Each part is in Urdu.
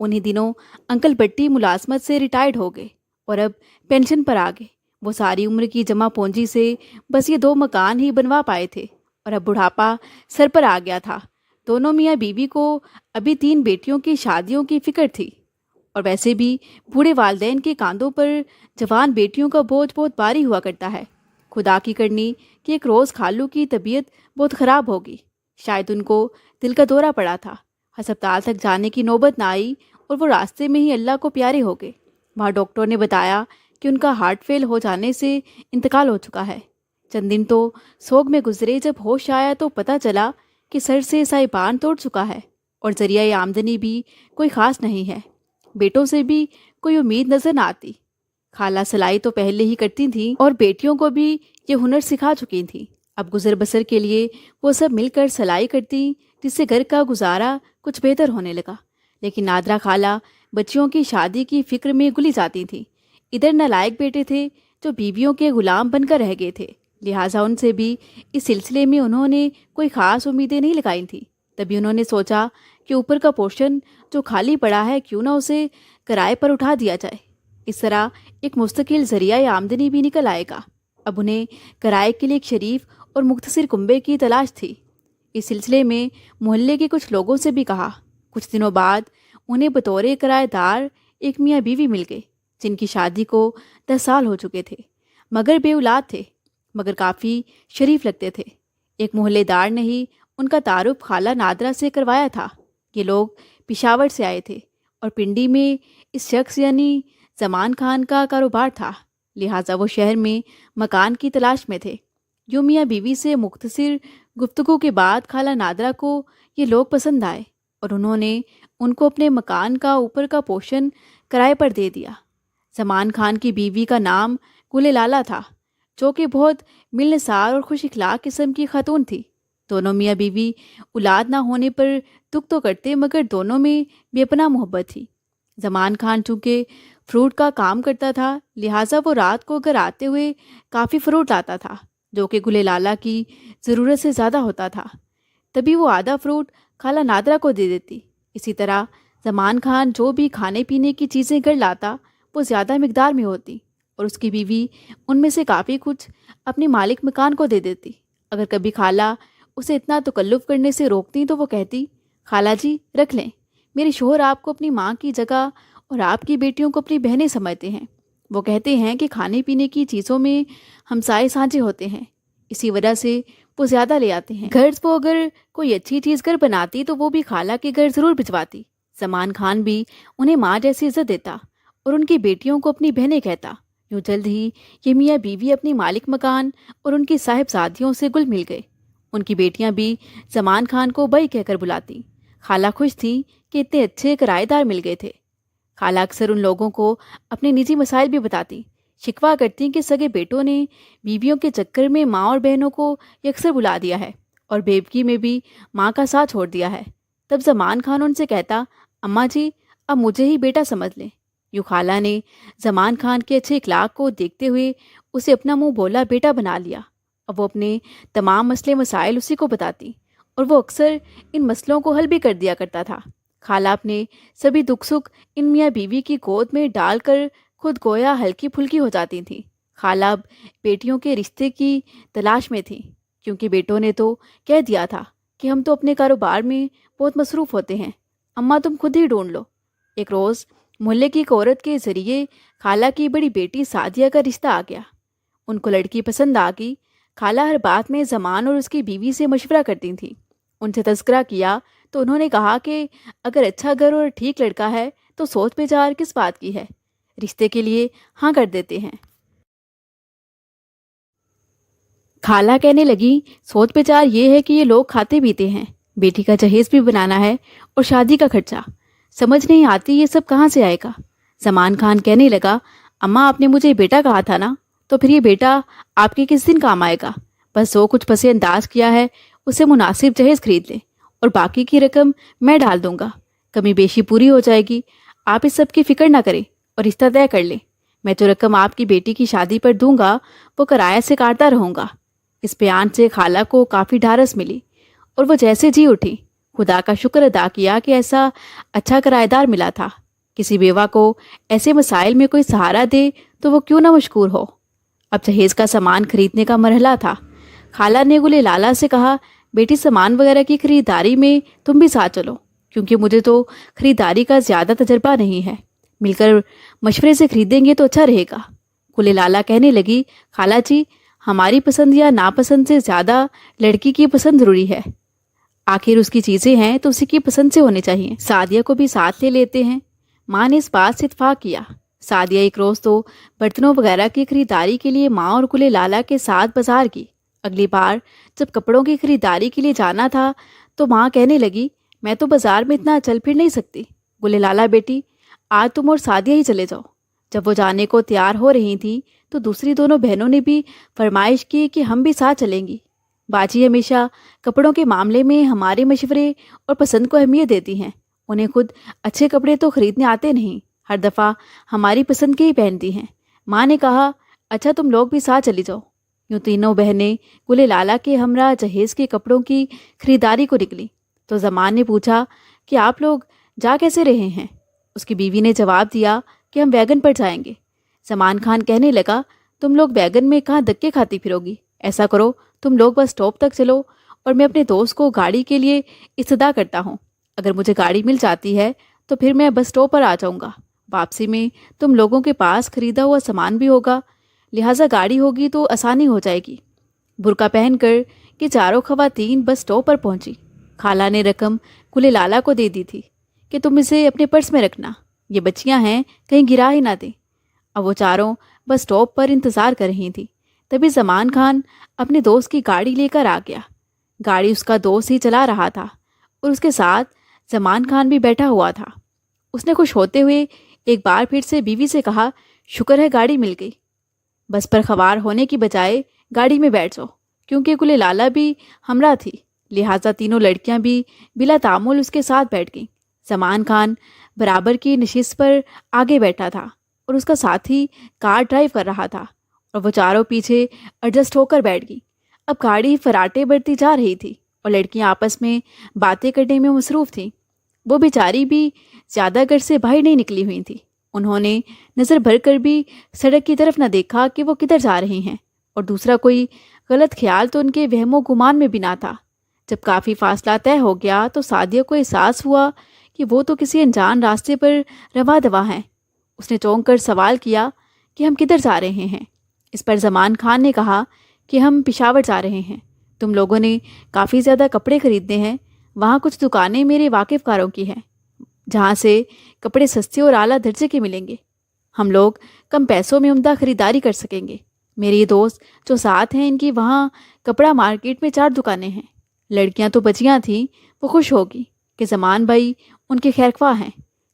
انہی دنوں انکل بٹی ملازمت سے ریٹائرڈ ہو گئے اور اب پینشن پر آ گئے۔ وہ ساری عمر کی جمع پونجی سے بس یہ 2 مکان ہی بنوا پائے تھے اور اب بڑھاپا سر پر آ گیا تھا۔ دونوں میاں بیوی کو ابھی 3 بیٹیوں کی شادیوں کی فکر تھی، اور ویسے بھی بوڑھے والدین کے کاندھوں پر جوان بیٹیوں کا بوجھ بہت بھاری ہوا کرتا ہے۔ خدا کی کرنی کہ ایک روز خالو کی طبیعت بہت خراب ہوگی، شاید ان کو دل کا دورہ پڑا تھا۔ ہسپتال تک جانے کی نوبت نہ آئی اور وہ راستے میں ہی اللہ کو پیارے ہو گئے۔ وہاں ڈاکٹر نے بتایا کہ ان کا ہارٹ فیل ہو جانے سے انتقال ہو چکا ہے۔ چند دن تو سوگ میں گزرے، جب ہوش آیا تو پتہ چلا کہ سر سے سائبان توڑ چکا ہے اور ذریعہ آمدنی بھی کوئی خاص نہیں ہے۔ بیٹوں سے بھی کوئی امید نظر نہ آتی۔ خالہ سلائی تو پہلے ہی کرتی تھیں اور بیٹیوں کو بھی یہ ہنر سکھا چکی تھیں۔ اب گزر بسر کے لیے وہ سب مل کر سلائی کرتی، جس سے گھر کا گزارا کچھ بہتر ہونے لگا۔ لیکن نادرا خالہ بچیوں کی شادی کی فکر میں گلی جاتی تھیں۔ ادھر نالائق بیٹے تھے جو بیویوں کے غلام بن کر رہ گئے تھے، لہٰذا ان سے بھی اس سلسلے میں انہوں نے کوئی خاص امیدیں نہیں لگائی تھیں۔ تبھی انہوں نے سوچا کہ اوپر کا پورشن جو خالی پڑا ہے کیوں نہ اسے کرائے پر اٹھا دیا جائے، اس طرح ایک مستقل ذریعہ آمدنی بھی نکل آئے گا۔ اب انہیں کرائے کے لیے ایک شریف اور مختصر کنبے کی تلاش تھی۔ اس سلسلے میں محلے کے کچھ لوگوں سے بھی کہا۔ کچھ دنوں بعد انہیں بطور کرایہ دار ایک میاں بیوی مل گئے، جن کی شادی کو 10 سال ہو چکے تھے، مگر بے اولاد تھے، مگر کافی شریف لگتے تھے۔ ایک محلے دار نے ہی ان کا تعارف خالہ نادرا سے کروایا تھا۔ یہ لوگ پشاور سے آئے تھے اور پنڈی میں اس شخص یعنی زمان خان کا کاروبار تھا، لہٰذا وہ شہر میں مکان کی تلاش میں تھے۔ یوں میاں بیوی سے مختصر گفتگو کے بعد خالہ نادرا کو یہ لوگ پسند آئے اور انہوں نے ان کو اپنے مکان کا اوپر کا پورشن کرائے پر دے دیا۔ زمان خان کی بیوی کا نام گل لالہ تھا، جو کہ بہت ملنسار اور خوش اخلاق قسم کی خاتون تھی۔ دونوں میاں بیوی اولاد نہ ہونے پر دکھ تو کرتے، مگر دونوں میں بے پناہ محبت تھی۔ زمان خان چونکہ فروٹ کا کام کرتا تھا، لہٰذا وہ رات کو گھر آتے ہوئے کافی فروٹ لاتا تھا، جو کہ گل لالہ کی ضرورت سے زیادہ ہوتا تھا۔ تبھی وہ آدھا فروٹ خالہ نادرا کو دے دیتی۔ اسی طرح زمان خان جو بھی کھانے پینے کی چیزیں گھر لاتا وہ زیادہ مقدار میں ہوتی، اور اس کی بیوی ان میں سے کافی کچھ اپنے مالک مکان کو دے دیتی۔ اگر کبھی خالہ اسے اتنا تکلف کرنے سے روکتی تو وہ کہتی، خالہ جی رکھ لیں، میرے شوہر آپ کو اپنی ماں کی جگہ اور آپ کی بیٹیوں کو اپنی بہنیں سمجھتے ہیں۔ وہ کہتے ہیں کہ کھانے پینے کی چیزوں میں ہمسائے سانجھے ہوتے ہیں، اسی وجہ سے وہ زیادہ لے آتے ہیں۔ گھر وہ اگر کوئی اچھی چیز گھر بناتی تو وہ بھی خالہ کے گھر ضرور بھجواتی۔ زمان خان بھی انہیں ماں جیسی عزت دیتا اور ان کی بیٹیوں کو اپنی بہنیں کہتا۔ یوں جلد ہی یہ میاں بیوی اپنی مالک مکان اور ان کی صاحبزادیوں سے گل مل گئے۔ ان کی بیٹیاں بھی زمان خان کو بھائی کہہ کر بلاتی۔ خالہ خوش تھی کہ اتنے اچھے کرائے دار مل گئے تھے۔ خالہ اکثر ان لوگوں کو اپنے نجی مسائل بھی بتاتی، شکوہ کرتی کہ سگے بیٹوں نے بیویوں کے چکر میں ماں اور بہنوں کو یکسر بلا دیا ہے اور بیوگی میں بھی ماں کا ساتھ چھوڑ دیا ہے۔ تب زمان خان ان سے کہتا، اماں جی اب مجھے ہی بیٹا سمجھ لیں۔ یوں خالہ نے زمان خان کے اچھے اخلاق کو دیکھتے ہوئے اسے اپنا منہ بولا بیٹا بنا لیا۔ اب وہ اپنے تمام مسئلے مسائل اسی کو بتاتی اور وہ اکثر ان مسئلوں کو حل بھی کر دیا کرتا تھا۔ خالہ اپنے سبھی دکھ سکھ ان میاں بیوی کی گود میں ڈال کر خود گویا ہلکی پھلکی ہو جاتی تھیں۔ خالہ اب بیٹیوں کے رشتے کی تلاش میں تھیں، کیونکہ بیٹوں نے تو کہہ دیا تھا کہ ہم تو اپنے کاروبار میں بہت مصروف ہوتے ہیں، اماں تم خود ہی ڈھونڈ لو۔ ایک روز محلے کی ایک عورت کے ذریعے خالہ کی بڑی بیٹی سعدیہ کا رشتہ آ گیا۔ ان کو لڑکی پسند آ گئی۔ خالہ ہر بات میں زمان اور اس کی بیوی سے مشورہ کرتی تھیں۔ ان سے تذکرہ کیا تو انہوں نے کہا کہ اگر اچھا گھر اور ٹھیک لڑکا ہے تو سوچ بچار کس بات کی ہے، رشتے کے لیے ہاں کر دیتے ہیں۔ خالہ کہنے لگی، سوچ بچار یہ ہے کہ یہ لوگ کھاتے پیتے ہیں، بیٹی کا جہیز بھی بنانا ہے اور شادی کا خرچہ، سمجھ نہیں آتی یہ سب کہاں سے آئے گا۔ زمان خان کہنے لگا، اماں آپ نے مجھے بیٹا کہا تھا نا، تو پھر یہ بیٹا آپ کے کس دن کام آئے گا؟ بس جو کچھ پس انداز کیا ہے اسے مناسب جہیز خرید لیں اور باقی کی رقم میں ڈال دوں گا، کمی بیشی پوری ہو جائے گی۔ آپ اس سب کی فکر نہ کریں اور رشتہ طے کر لیں۔ میں جو رقم آپ کی بیٹی کی شادی پر دوں گا وہ کرایہ سے کاٹتا رہوں گا۔ اس بیان سے خالہ کو کافی ڈھارس ملی اور وہ جیسے جی اٹھی خدا کا شکر ادا کیا کہ ایسا اچھا کرایہ ملا تھا. کسی بیوہ کو ایسے مسائل میں کوئی سہارا دے تو وہ کیوں نہ مشکور ہو. اب جہیز کا سامان خریدنے کا مرحلہ تھا. خالہ نے گل لالا سے کہا، بیٹی سامان وغیرہ کی خریداری میں تم بھی ساتھ چلو، کیونکہ مجھے تو خریداری کا زیادہ تجربہ نہیں ہے. مل کر مشورے سے خریدیں گے تو اچھا رہے گا. گل لالا کہنے لگی، خالہ جی، ہماری پسند یا ناپسند سے زیادہ لڑکی کی پسند ضروری ہے. آخر اس کی چیزیں ہیں تو اسی کی پسند سے ہونے چاہیے. سعدیہ کو بھی ساتھ لے لیتے ہیں. ماں نے اس بات سے اتفاق کیا. سعدیہ ایک روز تو برتنوں وغیرہ کی خریداری کے لیے ماں اور گل لالا کے ساتھ بازار کی. اگلی بار جب کپڑوں کی خریداری کے لیے جانا تھا تو ماں کہنے لگی، میں تو بازار میں اتنا چل پھر نہیں سکتی. گل لالا بیٹی، آج تم اور سعدیہ ہی چلے جاؤ. جب وہ جانے کو تیار ہو رہی تھیں تو دوسری دونوں بہنوں نے بھی فرمائش کی کہ ہم بھی ساتھ چلیں گی. باجی ہمیشہ کپڑوں کے معاملے میں ہمارے مشورے اور پسند کو اہمیت دیتی ہیں. انہیں خود اچھے کپڑے تو خریدنے آتے نہیں، ہر دفعہ ہماری پسند کے ہی پہنتی ہیں. ماں نے کہا، اچھا تم لوگ بھی ساتھ چلی جاؤ. یوں تینوں بہنیں گل لالا کے ہمراہ جہیز کے کپڑوں کی خریداری کو نکلی. تو زمان نے پوچھا کہ آپ لوگ جا کیسے رہے ہیں؟ اس کی بیوی نے جواب دیا کہ ہم ویگن پر جائیں گے. زمان خان کہنے لگا، تم لوگ ویگن میں کہاں دھکے کھاتی پھرو گی؟ ایسا کرو، تم لوگ بس اسٹاپ تک چلو اور میں اپنے دوست کو گاڑی کے لیے استدعا کرتا ہوں. اگر مجھے گاڑی مل جاتی ہے تو پھر میں بس اسٹاپ پر آ جاؤں گا. واپسی میں تم لوگوں کے پاس خریدا ہوا سامان بھی ہوگا، لہٰذا گاڑی ہوگی تو آسانی ہو جائے گی. برقع پہن کر کہ چاروں خواتین بس اسٹاپ پر پہنچی. خالہ نے رقم گل لالا کو دے دی تھی کہ تم اسے اپنے پرس میں رکھنا، یہ بچیاں ہیں کہیں گرا ہی نہ دیں. اب وہ چاروں بس اسٹاپ پر انتظار کر رہی تھیں. تبھی زمان خان اپنے دوست کی گاڑی لے کر آ گیا. گاڑی اس کا دوست ہی چلا رہا تھا اور اس کے ساتھ زمان خان بھی بیٹھا ہوا تھا. اس نے خوش ہوتے ہوئے ایک بار پھر سے بیوی سے کہا، شکر ہے گاڑی مل گئی. بس پر خوار ہونے کی بجائے گاڑی میں بیٹھ جاؤ. کیونکہ گل لالا بھی ہمراہ تھی، لہٰذا تینوں لڑکیاں بھی بلا تعامل اس کے ساتھ بیٹھ گئیں. زمان خان برابر کی نشست پر آگے بیٹھا تھا اور اس کا ساتھی کار ڈرائیو کر رہا تھا اور وہ چاروں پیچھے ایڈجسٹ ہو کر بیٹھ گئی. اب گاڑی فراٹے بڑھتی جا رہی تھی اور لڑکیاں آپس میں باتیں کرنے میں مصروف تھیں. وہ بیچاری بھی زیادہ گھر سے باہر نہیں نکلی ہوئی تھی. انہوں نے نظر بھر کر بھی سڑک کی طرف نہ دیکھا کہ وہ کدھر جا رہی ہیں، اور دوسرا کوئی غلط خیال تو ان کے وہم و گمان میں بھی نہ تھا. جب کافی فاصلہ طے ہو گیا تو سعدیہ کو احساس ہوا کہ وہ تو کسی انجان راستے پر رواں دواں ہیں. اس نے چونک کر سوال کیا کہ ہم کدھر جا رہے ہیں؟ اس پر زمان خان نے کہا کہ ہم پشاور جا رہے ہیں. تم لوگوں نے کافی زیادہ کپڑے خریدنے ہیں. وہاں کچھ دکانیں میرے واقف کاروں کی ہیں جہاں سے کپڑے سستے اور اعلیٰ درجے کے ملیں گے. ہم لوگ کم پیسوں میں عمدہ خریداری کر سکیں گے. میرے یہ دوست جو ساتھ ہیں، ان کی وہاں کپڑا مارکیٹ میں 4 دکانیں ہیں. لڑکیاں تو بچیاں تھیں، وہ خوش ہوگی کہ زمان بھائی ان کے خیر خواہ ہیں،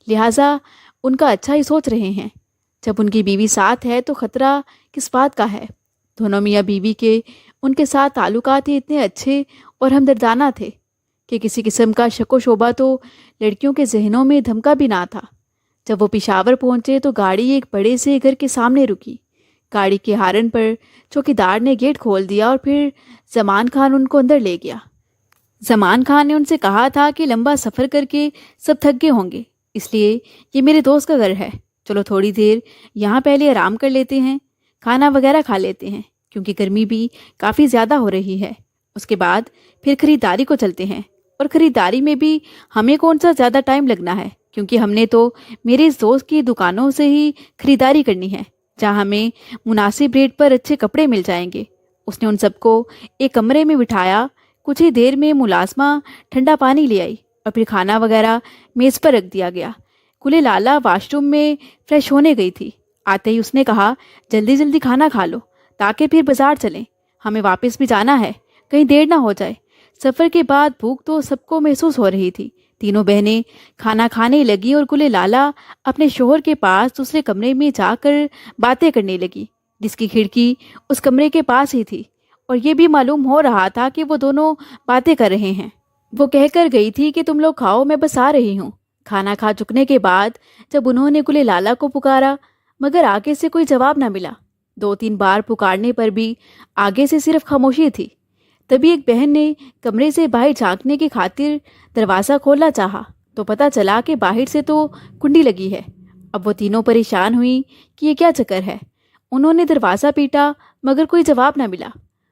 لہٰذا ان کا اچھا ہی سوچ رہے ہیں. جب ان کی بیوی ساتھ ہے تو خطرہ کس بات کا ہے؟ دونوں میاں بیوی کے ان کے ساتھ تعلقات ہی اتنے اچھے اور ہمدردانہ تھے کہ کسی قسم کا شک و شبہ تو لڑکیوں کے ذہنوں میں دھمکا بھی نہ تھا. جب وہ پشاور پہنچے تو گاڑی ایک بڑے سے گھر کے سامنے رکی. گاڑی کے ہارن پر چوکیدار نے گیٹ کھول دیا اور پھر زمان خان ان کو اندر لے گیا. زمان خان نے ان سے کہا تھا کہ لمبا سفر کر کے سب تھک گئے ہوں گے، اس لیے یہ میرے دوست کا گھر ہے. چلو تھوڑی دیر یہاں پہلے آرام کر لیتے ہیں، کھانا وغیرہ کھا لیتے ہیں، کیونکہ گرمی بھی کافی زیادہ ہو رہی ہے. اس کے بعد پھر خریداری کو چلتے ہیں. اور خریداری میں بھی ہمیں کون سا زیادہ ٹائم لگنا ہے، کیونکہ ہم نے تو میرے اس دوست کی دکانوں سے ہی خریداری کرنی ہے جہاں ہمیں مناسب ریٹ پر اچھے کپڑے مل جائیں گے. اس نے ان سب کو ایک کمرے میں بٹھایا. کچھ ہی دیر میں ملازمہ ٹھنڈا پانی لے آئی اور پھر کھانا وغیرہ میز پر رکھ دیا گیا. گل لالا واش روم میں فریش ہونے گئی تھی. آتے ہی اس نے کہا، جلدی جلدی کھانا کھا لو تاکہ پھر بازار چلیں، ہمیں واپس بھی جانا ہے، کہیں دیر نہ ہو جائے. سفر کے بعد بھوک تو سب کو محسوس ہو رہی تھی. تینوں بہنیں کھانا کھانے لگی اور گل لالا اپنے شوہر کے پاس دوسرے کمرے میں جا کر باتیں کرنے لگی، جس کی کھڑکی اس کمرے کے پاس ہی تھی اور یہ بھی معلوم ہو رہا تھا کہ وہ دونوں باتیں کر رہے ہیں. وہ کہہ کر گئی تھی کہ تم لوگ کھاؤ، میں بس آ رہی ہوں. کھانا کھا چکنے کے بعد جب انہوں نے گل لالا کو پکارا مگر آگے سے کوئی جواب نہ ملا. 2-3 بار پکارنے پر بھی آگے سے صرف خاموشی تھی. تبھی ایک بہن نے کمرے سے باہر جھانکنے کی خاطر دروازہ کھولنا چاہا تو پتہ چلا کہ باہر سے تو کنڈی لگی ہے۔ اب وہ تینوں پریشان ہوئیں کہ یہ کیا چکر ہے۔ انہوں نے دروازہ پیٹا مگر کوئی جواب نہ ملا۔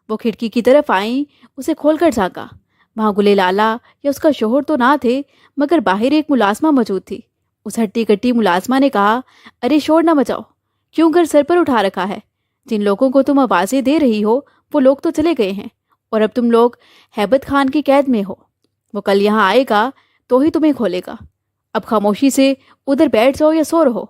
وہ کھڑکی کی طرف آئیں، اسے کھول کر جھانکا۔ وہاں گلے لالا یا اس کا شوہر تو نہ تھے مگر باہر ایک ملازمہ موجود تھی۔ اس ہٹی کٹی ملازمہ نے کہا، ارے شور نہ مچاؤ، کیوں گھر سر پر اٹھا رکھا ہے؟ جن لوگوں کو تم آوازیں دے رہی ہو وہ لوگ تو چلے گئے ہیں اور اب تم لوگ ہیبت خان کی قید میں ہو۔ وہ کل یہاں آئے گا تو ہی تمہیں کھولے گا۔ اب خاموشی سے ادھر بیٹھ جاؤ یا سو رہو۔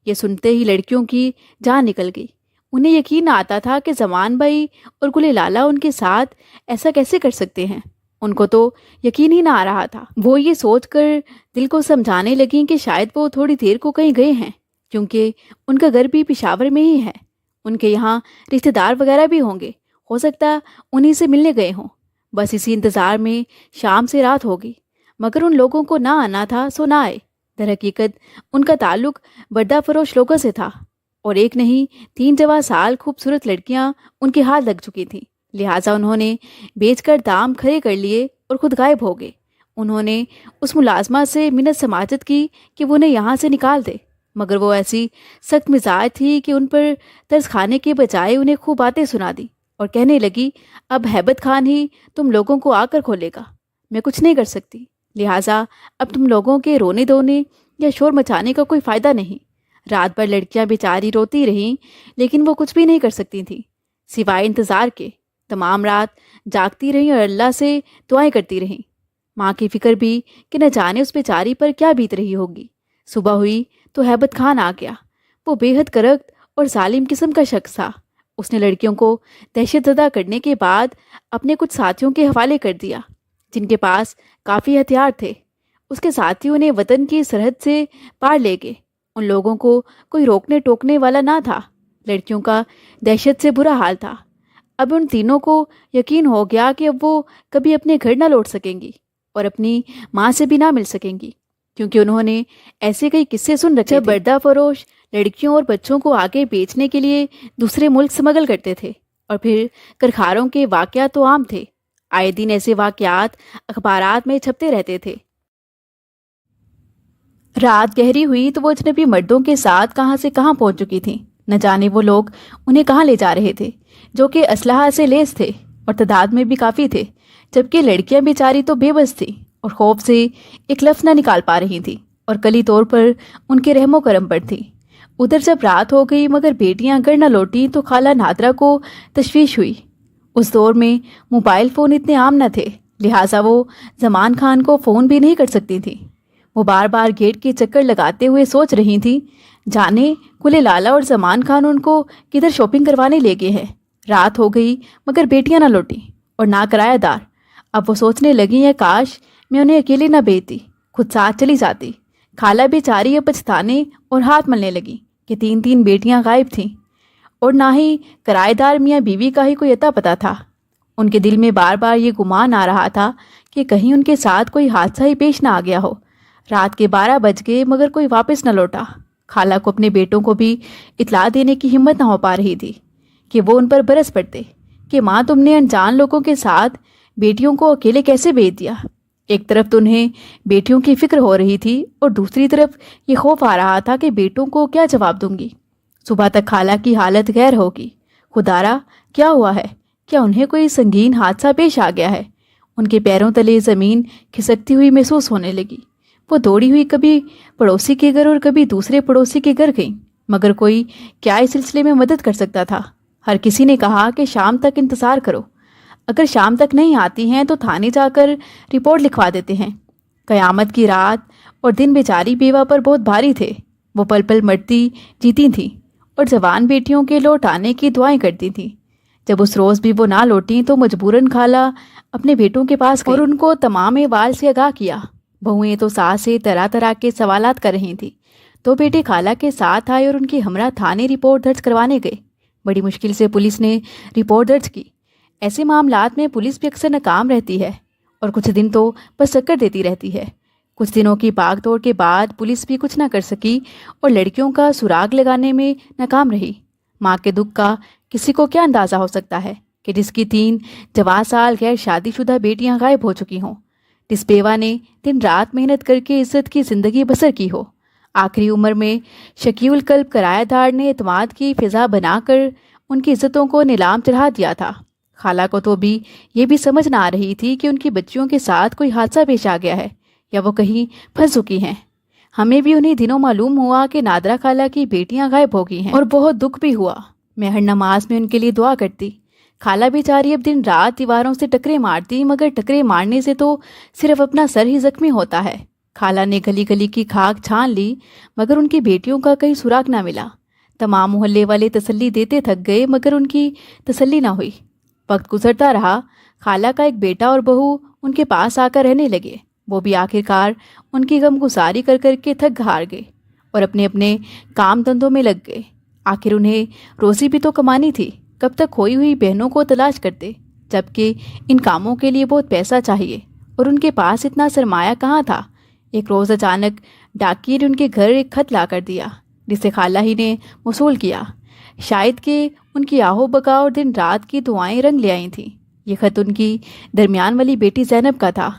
یہ سنتے ہی لڑکیوں کی جان نکل گئی۔ انہیں یقین نہ آتا تھا کہ زمان بھائی اور گلے لالا ان کے ساتھ ایسا کیسے کر سکتے ہیں۔ ان کو تو یقین ہی نہ آ رہا تھا۔ وہ یہ سوچ کر دل کو سمجھانے لگیں کہ شاید وہ تھوڑی دیر کو کہیں گئے ہیں، کیونکہ ان کا گھر بھی پشاور میں ہی ہے۔ ان کے یہاں رشتہ دار وغیرہ بھی ہوں گے، ہو سکتا انہی سے ملنے گئے ہوں۔ بس اسی انتظار میں شام سے رات ہو گئی مگر ان لوگوں کو نہ آنا تھا سو نہ آئے۔ در حقیقت ان کا تعلق بردہ فروش لوگوں سے تھا اور ایک نہیں 3 جوان سال خوبصورت لڑکیاں ان کے ہاتھ لگ چکی تھیں، لہٰذا انہوں نے بیچ کر دام کھڑے کر لیے اور خود غائب ہو گئے۔ انہوں نے اس ملازمہ سے منت سماجت کی کہ وہ انہیں یہاں سے نکال دے مگر وہ ایسی سخت مزاج تھی کہ ان پر ترس کھانے کے بجائے انہیں خوب باتیں سنا دی اور کہنے لگی، اب ہیبت خان ہی تم لوگوں کو آ کر کھولے گا، میں کچھ نہیں کر سکتی، لہٰذا اب تم لوگوں کے رونے دھونے یا شور مچانے کا کوئی فائدہ نہیں۔ رات بھر لڑکیاں بیچاری روتی رہیں لیکن وہ کچھ بھی نہیں کر سکتی تھیں سوائے انتظار کے۔ تمام رات جاگتی رہیں اور اللہ سے دعائیں کرتی رہیں۔ ماں کی فکر بھی کہ نہ جانے اس بیچاری پر کیا بیت رہی ہوگی۔ صبح ہوئی تو ہیبت خان آ گیا۔ وہ بے حد کرخت اور ظالم قسم کا شخص تھا۔ اس نے لڑکیوں کو دہشت زدہ کرنے کے بعد اپنے کچھ ساتھیوں کے حوالے کر دیا جن کے پاس کافی ہتھیار تھے۔ اس کے ساتھیوں نے وطن کی سرحد سے پار لے گئے۔ ان لوگوں کو کوئی روکنے ٹوکنے والا نہ تھا۔ لڑکیوں کا دہشت سے برا حال تھا۔ اب ان تینوں کو یقین ہو گیا کہ اب وہ کبھی اپنے گھر نہ لوٹ سکیں گی اور اپنی ماں سے بھی نہ مل سکیں گی، کیونکہ انہوں نے ایسے کئی قصے سن رکھے تھے۔ بردہ فروش لڑکیوں اور بچوں کو آگے بیچنے کے لیے دوسرے ملک سمگل کرتے تھے اور پھر کرخاروں کے واقعات تو عام تھے۔ آئے دن ایسے واقعات اخبارات میں چھپتے رہتے تھے۔ رات گہری ہوئی تو وہ اجنبی مردوں کے ساتھ کہاں سے کہاں پہنچ چکی تھیں۔ نہ جانے وہ لوگ انہیں کہاں لے جا رہے تھے، جو کہ اسلحہ سے لیس تھے اور تعداد میں بھی کافی تھے، جبکہ لڑکیاں بیچاری تو بے بس تھیں اور خوف سے ایک لفظ نہ نکال پا رہی تھیں اور کلی طور پر ان کے رحم و کرم پر تھیں۔ ادھر جب رات ہو گئی مگر بیٹیاں گھر نہ لوٹیں تو خالہ نادرا کو تشویش ہوئی۔ اس دور میں موبائل فون اتنے عام نہ تھے، لہٰذا وہ زمان خان کو فون بھی نہیں کر سکتی تھیں۔ وہ بار بار گیٹ کے چکر لگاتے ہوئے سوچ رہی تھیں، جانے گلے لالا اور زمان خان ان کو کدھر شاپنگ کروانے لے گئے ہیں۔ رات ہو گئی مگر بیٹیاں نہ لوٹیں اور نہ کرایہ دار۔ اب وہ سوچنے لگی ہیں، کاش میں انہیں اکیلے نہ بھیجتی، خود ساتھ چلی جاتی۔ خالہ بیچاری اب پچھتانے اور ہاتھ ملنے لگی کہ 3 بیٹیاں غائب تھیں اور نہ ہی کرایہ دار میاں بیوی کا ہی کوئی اتا پتہ تھا۔ ان کے دل میں بار بار یہ گمان آ رہا تھا کہ کہیں ان کے ساتھ کوئی حادثہ ہی پیش نہ آ گیا ہو۔ رات کے 12 بج گئے مگر کوئی واپس نہ لوٹا۔ خالہ کو اپنے بیٹوں کو بھی اطلاع دینے کی ہمت نہ ہو پا رہی تھی کہ وہ ان پر برس پڑتے کہ ماں تم نے انجان لوگوں کے ساتھ بیٹیوں کو اکیلے کیسے بھیج دیا۔ ایک طرف تو انہیں بیٹیوں کی فکر ہو رہی تھی اور دوسری طرف یہ خوف آ رہا تھا کہ بیٹوں کو کیا جواب دوں گی۔ صبح تک خالہ کی حالت غیر ہوگی۔ خدارا کیا ہوا ہے؟ کیا انہیں کوئی سنگین حادثہ پیش آ گیا ہے؟ ان کے پیروں تلے زمین کھسکتی ہوئی محسوس ہونے لگی۔ وہ دوڑی ہوئی کبھی پڑوسی کے گھر اور کبھی دوسرے پڑوسی کے گھر گئیں مگر کوئی کیا اس سلسلے میں مدد کر سکتا تھا۔ ہر کسی نے کہا کہ شام تک انتظار کرو، اگر شام تک نہیں آتی ہیں تو تھانے جا کر رپورٹ لکھوا دیتے ہیں۔ قیامت کی رات اور دن بیچاری بیوہ پر بہت بھاری تھے۔ وہ پل پل مرتی جیتی تھیں اور جوان بیٹیوں کے لوٹ آنے کی دعائیں کرتی تھیں۔ جب اس روز بھی وہ نہ لوٹیں تو مجبوراً خالہ اپنے بیٹوں کے پاس گئی اور ان کو تمام احوال سے آگاہ کیا۔ بہوئیں تو ساس سے طرح طرح کے سوالات کر رہی تھیں۔ تو بیٹے خالہ کے ساتھ آئے اور ان کے ہمراہ تھانے رپورٹ درج کروانے گئے۔ بڑی مشکل سے پولیس نے رپورٹ درج کی۔ ایسے معاملات میں پولیس بھی اکثر ناکام رہتی ہے اور کچھ دن تو بس چکر دیتی رہتی ہے۔ کچھ دنوں کی بھاگ دوڑ کے بعد پولیس بھی کچھ نہ کر سکی اور لڑکیوں کا سراغ لگانے میں ناکام رہی۔ ماں کے دکھ کا کسی کو کیا اندازہ ہو سکتا ہے۔ کہ جس کی 3 جوان سال غیر شادی شدہ بیٹیاں غائب ہو چکی ہوں، جس بیوہ نے دن رات محنت کر کے عزت کی زندگی بسر کی ہو، آخری عمر میں شقی القلب کرایہ دار نے اعتماد کی فضا بنا کر ان کی عزتوں کو نیلام چڑھا دیا تھا۔ خالہ کو تو بھی یہ بھی سمجھ نہ آ رہی تھی کہ ان کی بچیوں کے ساتھ کوئی حادثہ پیش آ گیا ہے یا وہ کہیں پھنس چکی ہیں۔ ہمیں بھی انہیں دنوں معلوم ہوا کہ نادرہ خالہ کی بیٹیاں غائب ہو گئی ہیں، اور بہت دکھ بھی ہوا۔ میں ہر نماز میں ان کے لیے دعا کرتی۔ خالہ بیچاری اب دن رات دیواروں سے ٹکرے مارتی، مگر ٹکرے مارنے سے تو صرف اپنا سر ہی زخمی ہوتا ہے۔ خالہ نے گلی گلی کی کھاک چھان لی، مگر ان کی بیٹیوں کا کہیں سراغ نہ ملا۔ تمام محلے والے تسلی دیتے تھک گئے، مگر ان کی تسلی نہ ہوئی۔ وقت گزرتا رہا، خالہ کا ایک بیٹا اور بہو ان کے پاس آ کر رہنے لگے۔ وہ بھی آخرکار ان کی غم گساری کر کر کے تھک ہار گئے اور اپنے اپنے کام دھندوں میں لگ گئے۔ آخر انہیں روزی بھی تو کمانی تھی، کب تک کھوئی ہوئی بہنوں کو تلاش کرتے، جبکہ ان کاموں کے لیے بہت پیسہ چاہیے اور ان کے پاس اتنا سرمایہ کہاں تھا۔ ایک روز اچانک ڈاکیے نے ان کے گھر ایک خط لا کر دیا، جسے خالہ ہی نے موصول کیا۔ شاید کہ ان کی آہو بکا اور دن رات کی دعائیں رنگ لے آئی تھیں۔ یہ خط ان کی درمیان والی بیٹی زینب کا تھا۔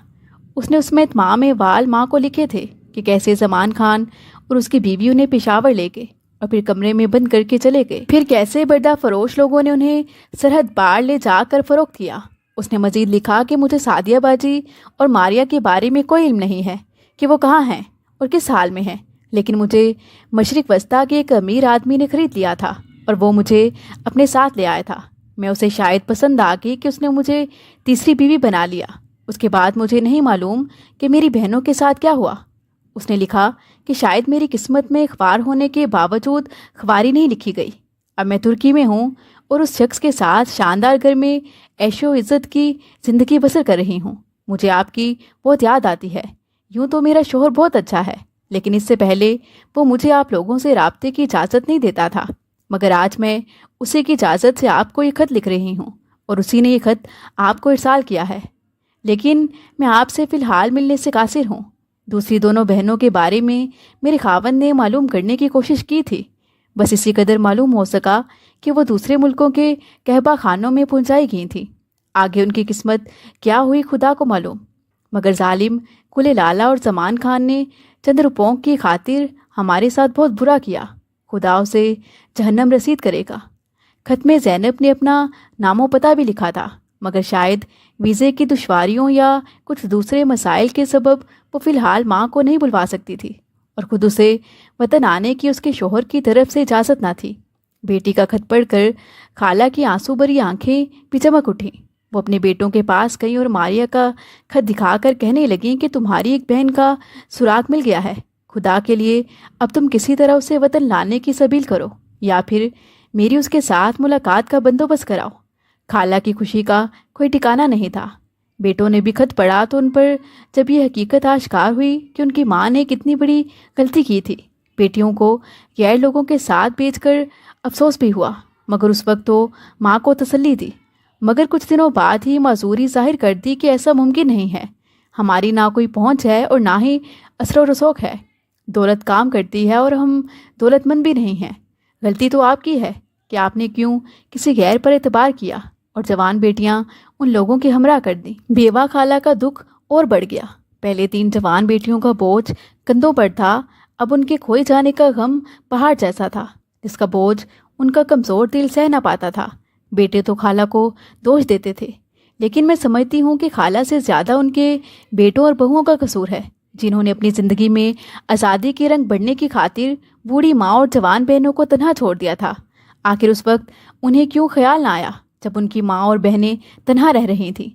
اس میں اتمام وال ماں کو لکھے تھے کہ کیسے زمان خان اور اس کی بیوی انہیں پشاور لے گئے اور پھر کمرے میں بند کر کے چلے گئے، پھر کیسے بردہ فروش لوگوں نے انہیں سرحد پار لے جا کر فروخت کیا۔ اس نے مزید لکھا کہ مجھے سعدیہ باجی اور ماریہ کے بارے میں کوئی علم نہیں ہے کہ وہ کہاں ہیں اور کس حال میں ہیں، لیکن مجھے مشرق وسطیٰ کے ایک امیر آدمی نے خرید لیا تھا اور وہ مجھے اپنے ساتھ لے آیا تھا۔ میں اسے شاید پسند آ گئی کہ اس نے مجھے تیسری بیوی بنا لیا۔ اس کے بعد مجھے نہیں معلوم کہ میری بہنوں کے ساتھ کیا ہوا۔ اس نے لکھا کہ شاید میری قسمت میں خوار ہونے کے باوجود خواری نہیں لکھی گئی۔ اب میں ترکی میں ہوں اور اس شخص کے ساتھ شاندار گھر میں عیش و عزت کی زندگی بسر کر رہی ہوں۔ مجھے آپ کی بہت یاد آتی ہے۔ یوں تو میرا شوہر بہت اچھا ہے، لیکن اس سے پہلے وہ مجھے آپ لوگوں سے رابطے کی اجازت نہیں دیتا تھا، مگر آج میں اسی کی اجازت سے آپ کو یہ خط لکھ رہی ہوں اور اسی نے یہ خط آپ کو ارسال کیا ہے۔ لیکن میں آپ سے فی الحال ملنے سے قاصر ہوں۔ دوسری دونوں بہنوں کے بارے میں میرے خاوند نے معلوم کرنے کی کوشش کی تھی، بس اسی قدر معلوم ہو سکا کہ وہ دوسرے ملکوں کے کہبہ خانوں میں پہنچائی گئی تھیں۔ آگے ان کی قسمت کیا ہوئی خدا کو معلوم، مگر ظالم کل لالا اور زمان خان نے چند روپوں کی خاطر ہمارے ساتھ بہت برا کیا۔ خدا اسے جہنم رسید کرے گا۔ خط میں زینب نے اپنا نام و پتہ بھی لکھا تھا، مگر شاید ویزے کی دشواریوں یا کچھ دوسرے مسائل کے سبب وہ فی الحال ماں کو نہیں بلوا سکتی تھی، اور خود اسے وطن آنے کی اس کے شوہر کی طرف سے اجازت نہ تھی۔ بیٹی کا خط پڑھ کر خالہ کی آنسو بھری آنکھیں بھی چمک اٹھیں۔ وہ اپنے بیٹوں کے پاس گئیں اور ماریہ کا خط دکھا کر کہنے لگیں کہ تمہاری ایک بہن کا سراغ مل گیا ہے۔ خدا کے لیے اب تم کسی طرح اسے وطن لانے کی سبیل کرو یا پھر میری اس کے ساتھ ملاقات کا بندوبست کراؤ۔ خالہ کی خوشی کا کوئی ٹھکانہ نہیں تھا۔ بیٹوں نے بھی خط پڑھا تو ان پر جب یہ حقیقت آشکار ہوئی کہ ان کی ماں نے کتنی بڑی غلطی کی تھی، بیٹیوں کو غیر لوگوں کے ساتھ بھیج کر افسوس بھی ہوا، مگر اس وقت تو ماں کو تسلی دی۔ مگر کچھ دنوں بعد ہی معذوری ظاہر کر دی کہ ایسا ممکن نہیں ہے، ہماری نہ کوئی پہنچ ہے اور نہ ہی اثر و رسوخ ہے۔ دولت کام کرتی ہے اور ہم دولت مند بھی نہیں ہیں۔ غلطی تو آپ کی ہے کہ آپ نے کیوں کسی غیر پر اعتبار کیا اور جوان بیٹیاں ان لوگوں کے ہمراہ کر دیں۔ بیوہ خالہ کا دکھ اور بڑھ گیا۔ پہلے 3 جوان بیٹیوں کا بوجھ کندھوں پر تھا، اب ان کے کھوئے جانے کا غم پہاڑ جیسا تھا، جس کا بوجھ ان کا کمزور دل سہ نہ پاتا تھا۔ بیٹے تو خالہ کو دوش دیتے تھے، لیکن میں سمجھتی ہوں کہ خالہ سے زیادہ ان کے بیٹوں اور بہوؤں کا قصور ہے، جنہوں نے اپنی زندگی میں آزادی کے رنگ بڑھنے کی خاطر بوڑھی ماں اور جوان بہنوں کو تنہا چھوڑ دیا تھا۔ آخر اس وقت انہیں کیوں خیال نہ آیا جب ان کی ماں اور بہنیں تنہا رہ رہی تھیں؟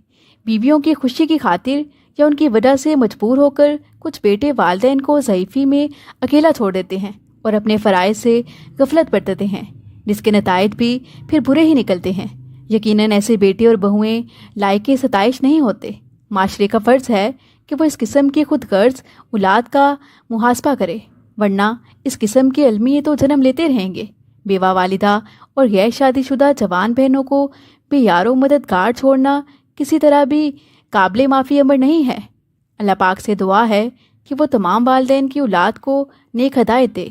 بیویوں کی خوشی کی خاطر یا ان کی وجہ سے مجبور ہو کر کچھ بیٹے والدین کو ضعیفی میں اکیلا چھوڑ دیتے ہیں اور اپنے فرائض سے غفلت برتتے ہیں، جس کے نتائج بھی پھر برے ہی نکلتے ہیں۔ یقیناً ایسے بیٹے اور بہویں لائق ستائش نہیں ہوتے۔ معاشرے کا فرض ہے کہ وہ اس قسم کی خود غرض اولاد کا محاسبہ کرے، ورنہ اس قسم کے المیے تو جنم لیتے رہیں گے۔ بیوہ والدہ اور غیر شادی شدہ جوان بہنوں کو بے یار و مددگار چھوڑنا کسی طرح بھی قابل معافی امر نہیں ہے۔ اللہ پاک سے دعا ہے کہ وہ تمام والدین کی اولاد کو نیک ہدایت دے۔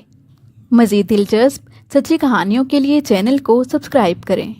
مزید دلچسپ سچی کہانیوں کے لیے چینل کو سبسکرائب کریں۔